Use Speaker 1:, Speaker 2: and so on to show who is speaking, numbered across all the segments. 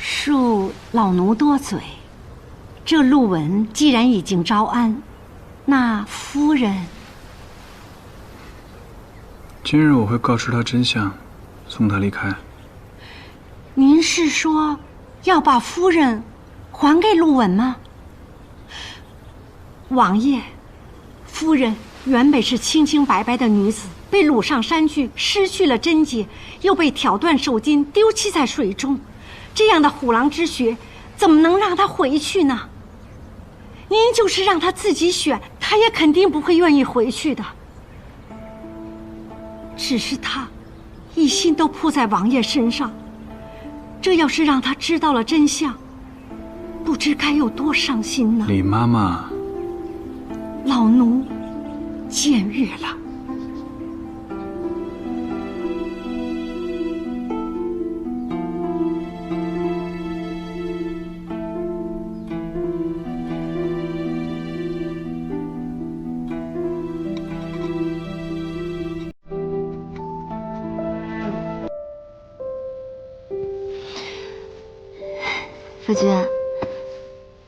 Speaker 1: 恕老奴多嘴，这陆文既然已经招安，那夫人……
Speaker 2: 今日我会告知他真相，送他离开。
Speaker 1: 您是说要把夫人还给陆文吗？王爷，夫人原本是清清白白的女子，被掳上山去，失去了贞洁，又被挑断手筋，丢弃在水中。这样的虎狼之血，怎么能让她回去呢？您就是让她自己选，她也肯定不会愿意回去的。只是她一心都扑在王爷身上，这要是让她知道了真相，不知该有多伤心呢。
Speaker 2: 李妈妈，
Speaker 1: 老奴僭越了。
Speaker 3: 夫君，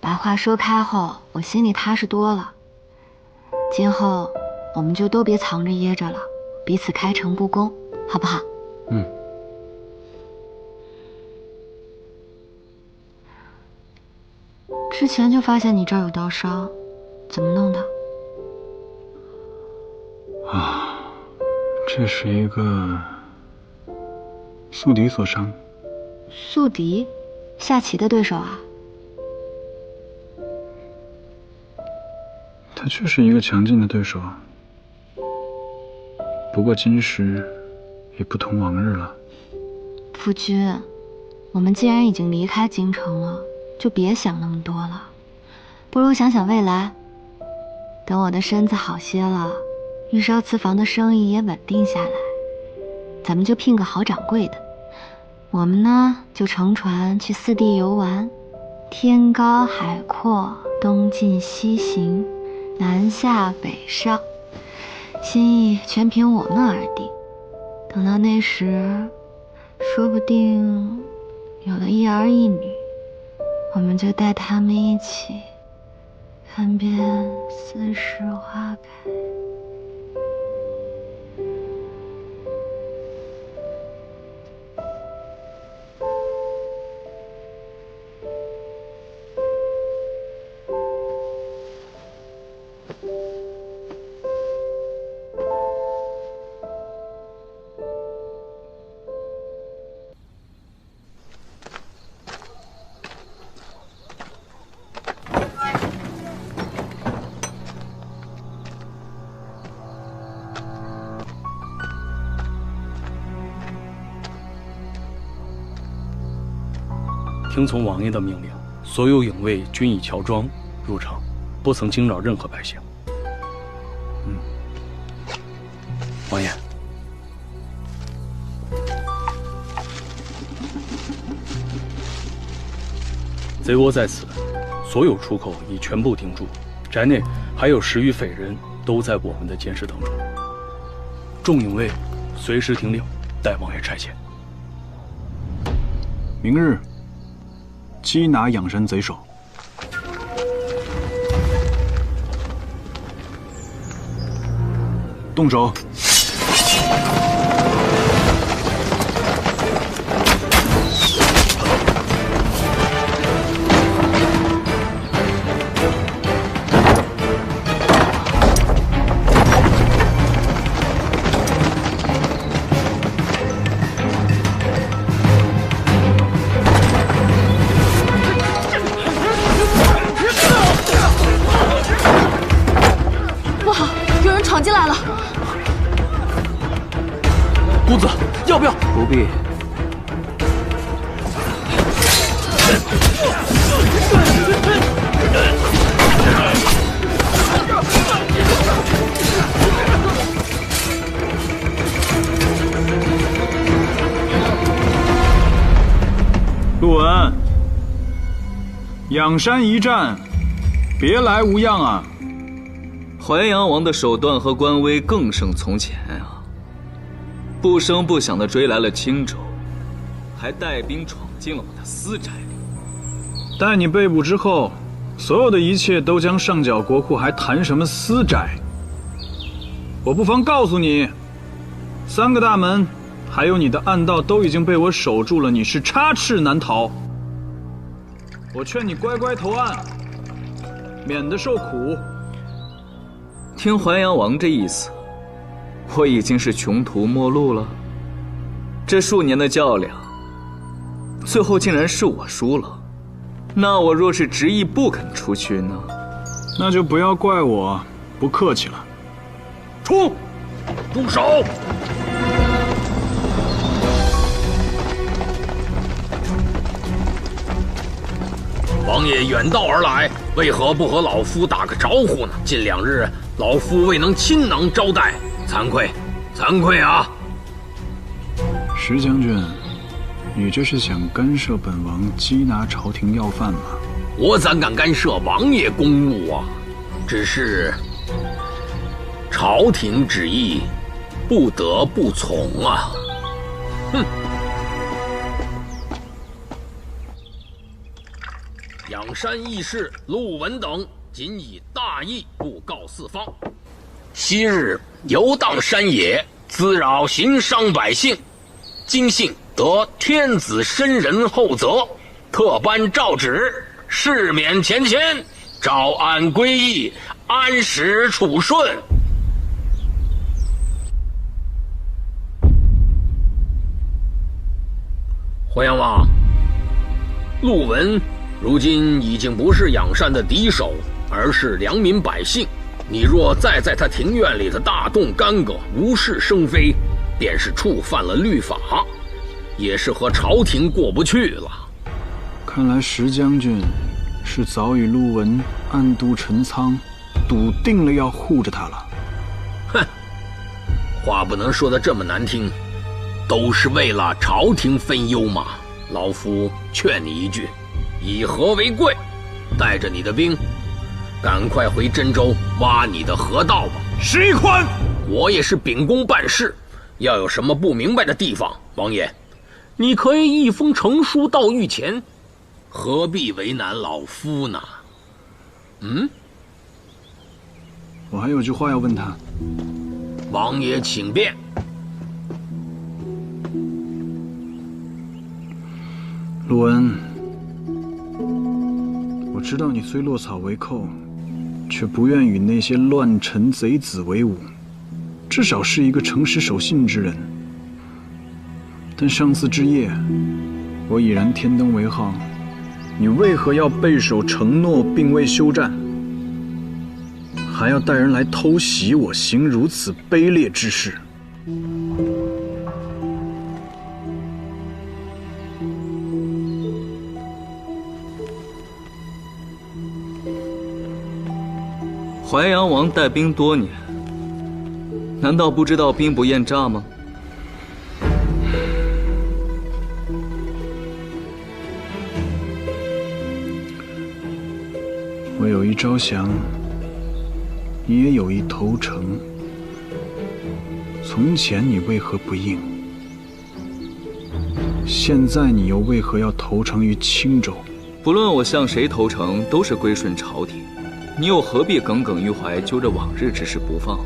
Speaker 3: 把话说开后，我心里踏实多了。今后我们就都别藏着掖着了，彼此开诚布公，好不好？
Speaker 2: 嗯。
Speaker 3: 之前就发现你这儿有刀伤，怎么弄的？
Speaker 2: 啊，这是一个宿敌所伤。
Speaker 3: 宿敌？下棋的对手啊？
Speaker 2: 他确实一个强劲的对手，不过今时也不同往日了。
Speaker 3: 夫君，我们既然已经离开京城了，就别想那么多了，不如想想未来。等我的身子好些了，御烧瓷房的生意也稳定下来，咱们就聘个好掌柜的。我们呢，就乘船去四地游玩，天高海阔，东进西行，南下北上，心意全凭我们而定。等到那时，说不定有了一儿一女，我们就带他们一起看遍四时花开。
Speaker 4: 听从王爷的命令，所有影卫均已乔装入城，不曾惊扰任何百姓。王爷，贼窝在此，所有出口已全部盯住，宅内还有10余匪人都在我们的监视当中。众影卫随时听令，待王爷差遣。
Speaker 2: 明日缉拿养山贼首。动手！
Speaker 3: 不好，有人闯进来了！
Speaker 4: 公子，要不要？
Speaker 2: 不必。陆文，仰山一战，别来无恙啊！
Speaker 5: 淮阳王的手段和官威更胜从前啊！不声不响地追来了青州，还带兵闯进了我的私宅里。
Speaker 2: 待你被捕之后，所有的一切都将上缴国库，还谈什么私宅？我不妨告诉你，3个大门，还有你的暗道都已经被我守住了，你是插翅难逃。我劝你乖乖投案，免得受苦。
Speaker 5: 听淮阳王这意思，我已经是穷途末路了。这数年的较量，最后竟然是我输了。那我若是执意不肯出去呢？
Speaker 2: 那就不要怪我不客气了。
Speaker 6: 住手！王爷远道而来，为何不和老夫打个招呼呢？近2日，老夫未能亲能招待，惭愧，惭愧啊！
Speaker 2: 石将军，你这是想干涉本王缉拿朝廷要犯吗？
Speaker 6: 我怎敢干涉王爷公务啊？只是朝廷旨意，不得不从啊！哼！仰山义士陆文等仅以大义布告四方，昔日游荡山野，滋扰行商百姓，今幸得天子深仁厚泽，特颁诏旨，释免前愆，诏安归义，安史处顺。淮阳王，陆文如今已经不是仰山的敌手，而是良民百姓。你若再在他庭院里的大动干戈，无事生非，便是触犯了律法，也是和朝廷过不去了。
Speaker 2: 看来石将军是早与陆文暗度陈仓，笃定了要护着他了。
Speaker 6: 哼，话不能说得这么难听，都是为了朝廷分忧嘛。老夫劝你一句，以和为贵，带着你的兵，赶快回真州挖你的河道吧。
Speaker 2: 石一宽，
Speaker 6: 我也是秉公办事，要有什么不明白的地方，王爷，你可以一封呈书到御前，何必为难老夫呢？
Speaker 2: 我还有句话要问他。
Speaker 6: 王爷请便。
Speaker 2: 陆文，我知道你虽落草为寇，却不愿与那些乱臣贼子为伍，至少是一个诚实守信之人。但上次之夜，我已然天灯为号，你为何要背守承诺并未休战，还要带人来偷袭我，行如此卑劣之事？
Speaker 5: 淮阳王带兵多年，难道不知道兵不厌诈吗？
Speaker 2: 我有意招降，你也有意投诚。从前你为何不应？现在你又为何要投诚于青州？
Speaker 5: 不论我向谁投诚，都是归顺朝廷。你又何必耿耿于怀，揪着往日之事不放？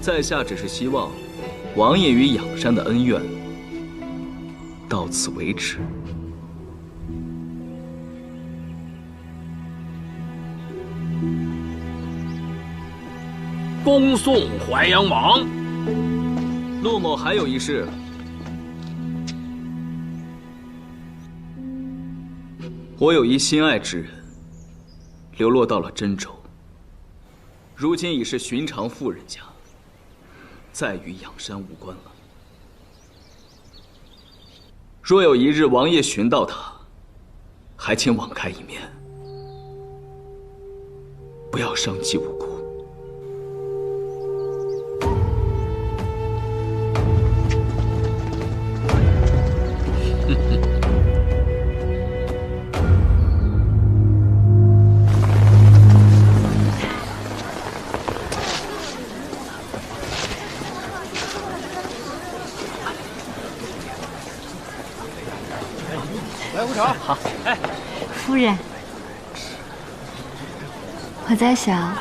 Speaker 5: 在下只是希望，王爷与仰山的恩怨到此为止。
Speaker 6: 恭送淮阳王。
Speaker 5: 陆某还有一事。我有一心爱之人，流落到了真州，如今已是寻常富人家，再与仰山无关了。若有一日王爷寻到他，还请网开一面，不要伤及无辜。
Speaker 7: 来壶茶。好，哎，
Speaker 1: 夫人，
Speaker 3: 我在想，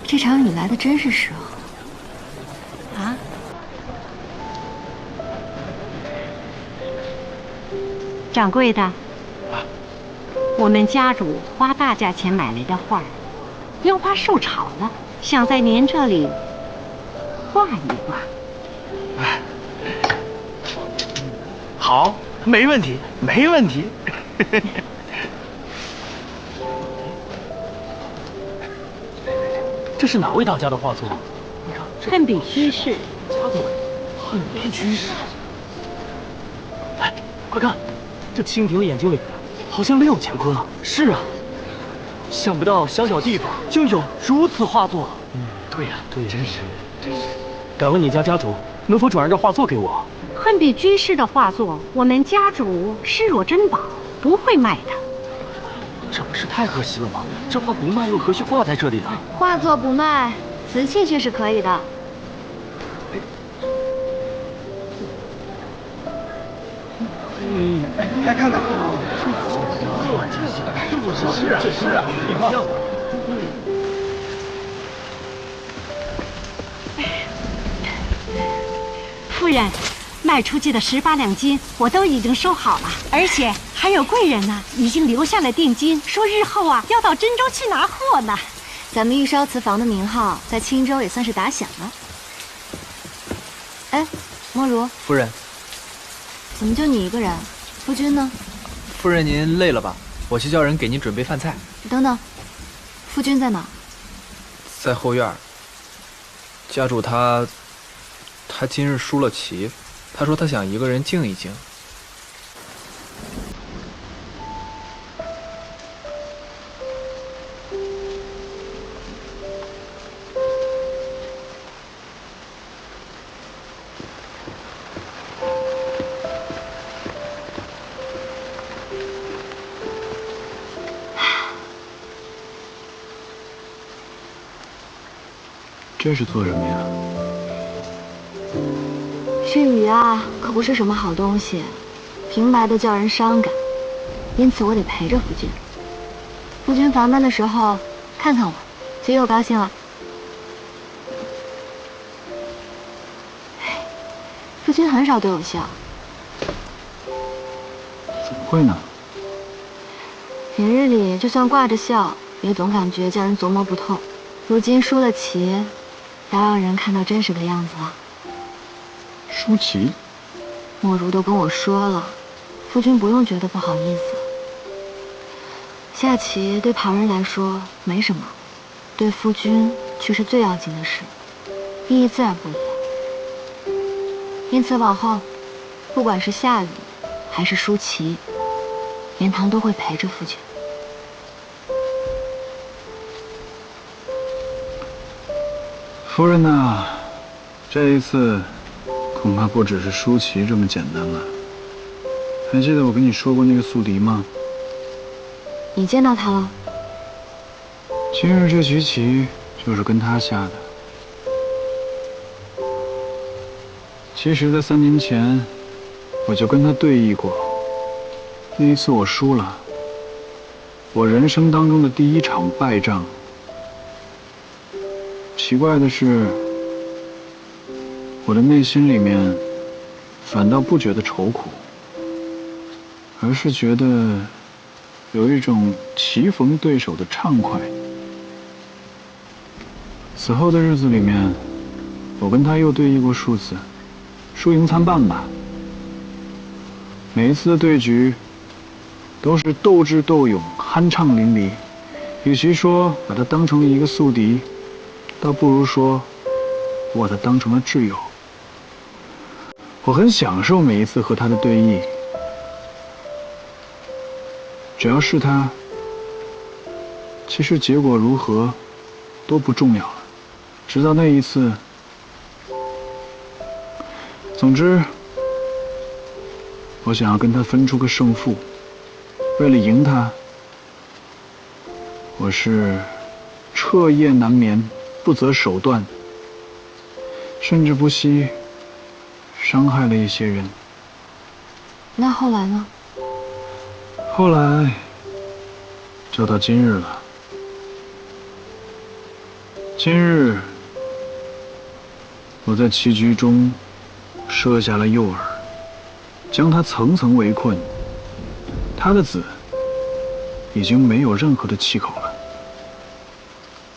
Speaker 3: 这场雨来的真是时候。
Speaker 1: 啊？掌柜的，我们家主花大价钱买来的画，樱花受潮了，想在您这里画一画。
Speaker 7: 哎，好，没问题，没问题。这是哪位大家的画作？你看，
Speaker 1: 恨笔居士。
Speaker 7: 恨笔居士。哎，快看，这蜻蜓的眼睛里好像另有乾坤啊！是啊，想不到小小地方就有如此画作。对呀，对，真是。敢问你家家主能否转让这画作给我？
Speaker 1: 恨笔居士的画作，我们家主视若珍宝，不会卖的。
Speaker 7: 这不是太可惜了吗？这画不卖又何须挂在这里呢？
Speaker 3: 画作不卖，瓷器却是可以的。
Speaker 7: 来看看，是啊，你看。
Speaker 1: 夫人，卖出去的18两金我都已经收好了，而且还有贵人呢，已经留下了定金，说日后要到真州去拿货呢。
Speaker 3: 咱们玉烧瓷坊的名号在青州也算是打响了。哎，莫如
Speaker 8: 夫人，
Speaker 3: 怎么就你一个人？夫君呢？
Speaker 8: 夫人您累了吧？我去叫人给您准备饭菜。
Speaker 3: 等等，夫君在哪？
Speaker 8: 在后院。家主他今日输了棋，他说他想一个人静一静。
Speaker 2: 这是做什么呀？
Speaker 3: 这雨啊，可不是什么好东西，平白的叫人伤感，因此我得陪着夫君。夫君烦闷的时候，看看我，就又高兴了。夫君很少对我笑，
Speaker 2: 怎么会呢？
Speaker 3: 平日里就算挂着笑，也总感觉叫人琢磨不透。如今输了棋，要让人看到真实的样子了。
Speaker 2: 舒淇，
Speaker 3: 莫如都跟我说了，夫君不用觉得不好意思。下棋对旁人来说没什么，对夫君却是最要紧的事，意义自然不一样。因此往后，不管是下雨还是舒淇，言堂都会陪着夫君。
Speaker 2: 夫人呐，这一次恐怕不只是舒淇这么简单了。还记得我跟你说过那个宿敌吗？
Speaker 3: 你见到他了？
Speaker 2: 今日这局棋就是跟他下的。其实，在3年前，我就跟他对弈过。那一次我输了，我人生当中的第一场败仗。奇怪的是，我的内心里面反倒不觉得愁苦，而是觉得有一种棋逢对手的畅快。此后的日子里面，我跟他又对弈过数次，输赢参半吧。每一次的对局都是斗智斗勇，酣畅淋漓。与其说把他当成了一个宿敌，倒不如说我把他当成了挚友。我很享受每一次和他的对弈，只要是他，其实结果如何都不重要了。直到那一次，总之，我想要跟他分出个胜负。为了赢他，我是彻夜难眠，不择手段，甚至不惜伤害了一些人。
Speaker 3: 那后来呢？
Speaker 2: 后来就到今日了。今日我在棋局中设下了诱饵，将他层层围困。他的子已经没有任何的气口了，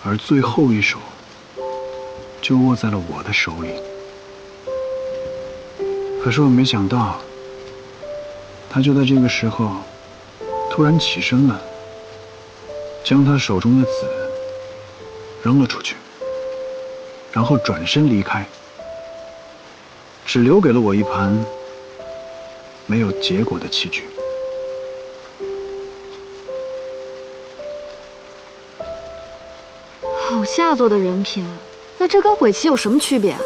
Speaker 2: 而最后一手就握在了我的手里。可是我没想到，他就在这个时候突然起身了，将他手中的子扔了出去，然后转身离开，只留给了我一盘没有结果的棋局。
Speaker 3: 好下作的人品，那这跟鬼棋有什么区别啊？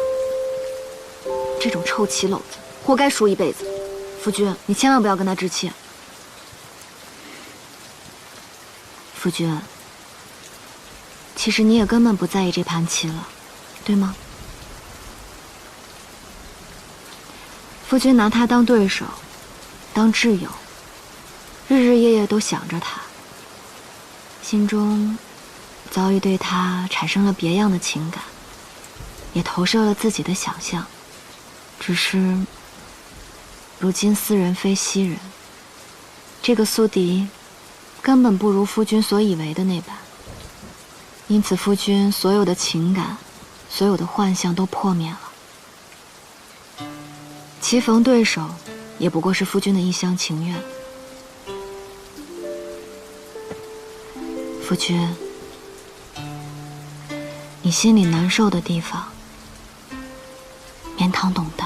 Speaker 3: 这种臭棋篓子，活该输一辈子。夫君，你千万不要跟他置气。夫君，其实你也根本不在意这盘棋了，对吗？夫君拿他当对手，当挚友，日日夜夜都想着他，心中早已对他产生了别样的情感，也投射了自己的想象。只是如今斯人非昔人，这个苏迪根本不如夫君所以为的那般，因此夫君所有的情感，所有的幻象都破灭了。棋逢对手也不过是夫君的一厢情愿。夫君，你心里难受的地方，绵堂懂的。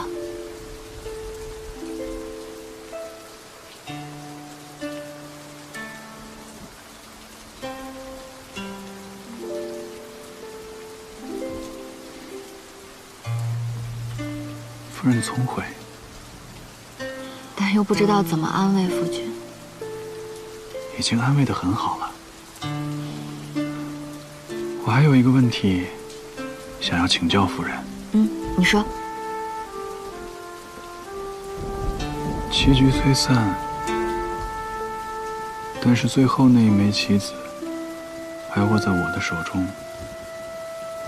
Speaker 2: 夫人聪慧，
Speaker 3: 但又不知道怎么安慰夫君。
Speaker 2: 已经安慰得很好了。我还有一个问题想要请教夫人。
Speaker 3: 你说。
Speaker 2: 棋局虽散，但是最后那一枚棋子还握在我的手中，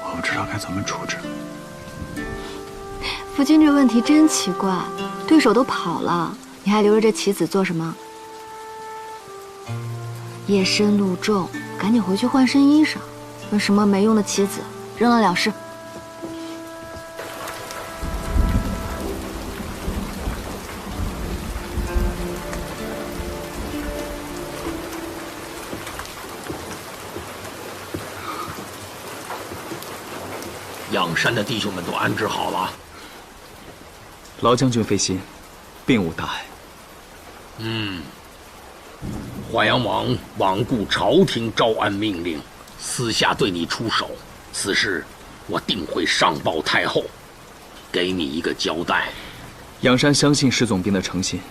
Speaker 2: 我不知道该怎么处置。
Speaker 3: 夫君这问题真奇怪，对手都跑了，你还留着这棋子做什么？夜深路重，赶紧回去换身衣裳。那什么没用的棋子，扔了了事。
Speaker 6: 仰山的弟兄们都安置好了。
Speaker 5: 劳将军费心，并无大碍。
Speaker 6: 淮阳王罔顾朝廷招安命令，私下对你出手，此事我定会上报太后，给你一个交代。
Speaker 5: 仰山相信石总兵的诚信，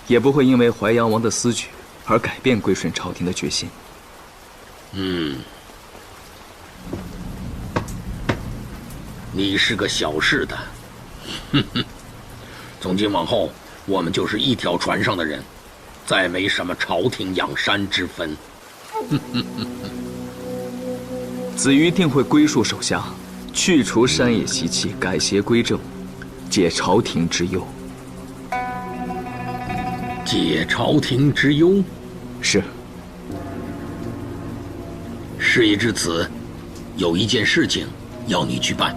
Speaker 5: 也不会因为淮阳王的私举而改变归顺朝廷的决心。
Speaker 6: 你是个小事的，从今往后，我们就是一条船上的人，再没什么朝廷仰山之分。
Speaker 5: 子瑜定会归戍手下，去除山野习气，改邪归正，解朝廷之忧。
Speaker 6: 解朝廷之忧？
Speaker 5: 是。
Speaker 6: 事已至此，有一件事情要你去办。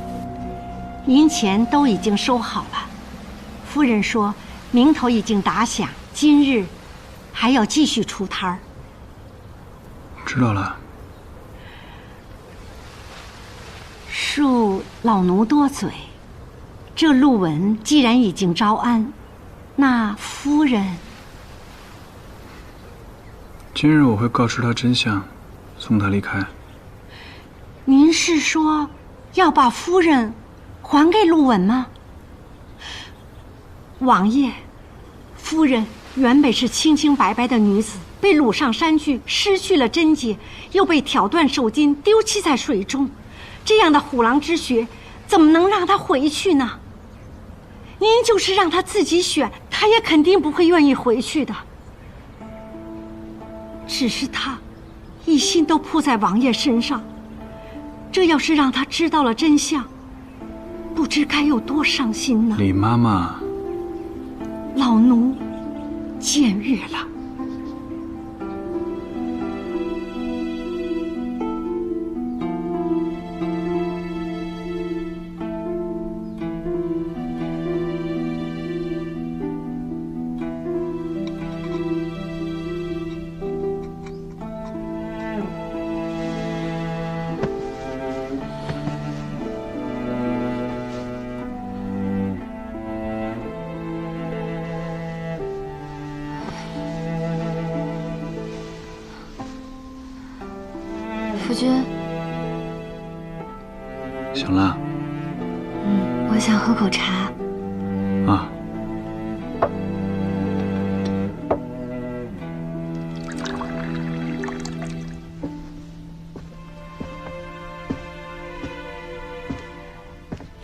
Speaker 1: 银钱都已经收好了，夫人说名头已经打响，今日还要继续出摊儿。
Speaker 2: 知道了。
Speaker 1: 恕老奴多嘴，这陆文既然已经招安，那夫人……
Speaker 2: 今日我会告知他真相，送他离开。
Speaker 1: 您是说要把夫人还给陆文吗？王爷，夫人原本是清清白白的女子，被掳上山去，失去了贞洁，又被挑断手筋，丢弃在水中。这样的虎狼之血，怎么能让她回去呢？您就是让她自己选，她也肯定不会愿意回去的。只是他一心都扑在王爷身上，这要是让他知道了真相，不知该有多伤心呢。
Speaker 2: 李妈妈，
Speaker 1: 老奴僭越了。
Speaker 3: 夫君，
Speaker 2: 醒了？
Speaker 3: 我想喝口茶。
Speaker 2: 啊。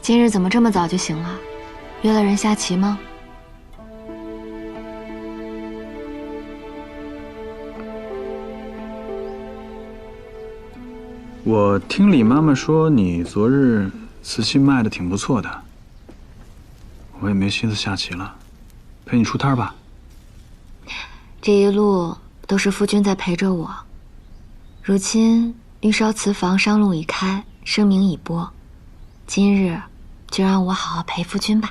Speaker 3: 今日怎么这么早就醒了？约了人下棋吗？
Speaker 2: 我听李妈妈说你昨日瓷器卖的挺不错的，我也没心思下棋了，陪你出摊吧。
Speaker 3: 这一路都是夫君在陪着我。如今玉烧瓷坊商路已开，声名已播，今日就让我好好陪夫君吧。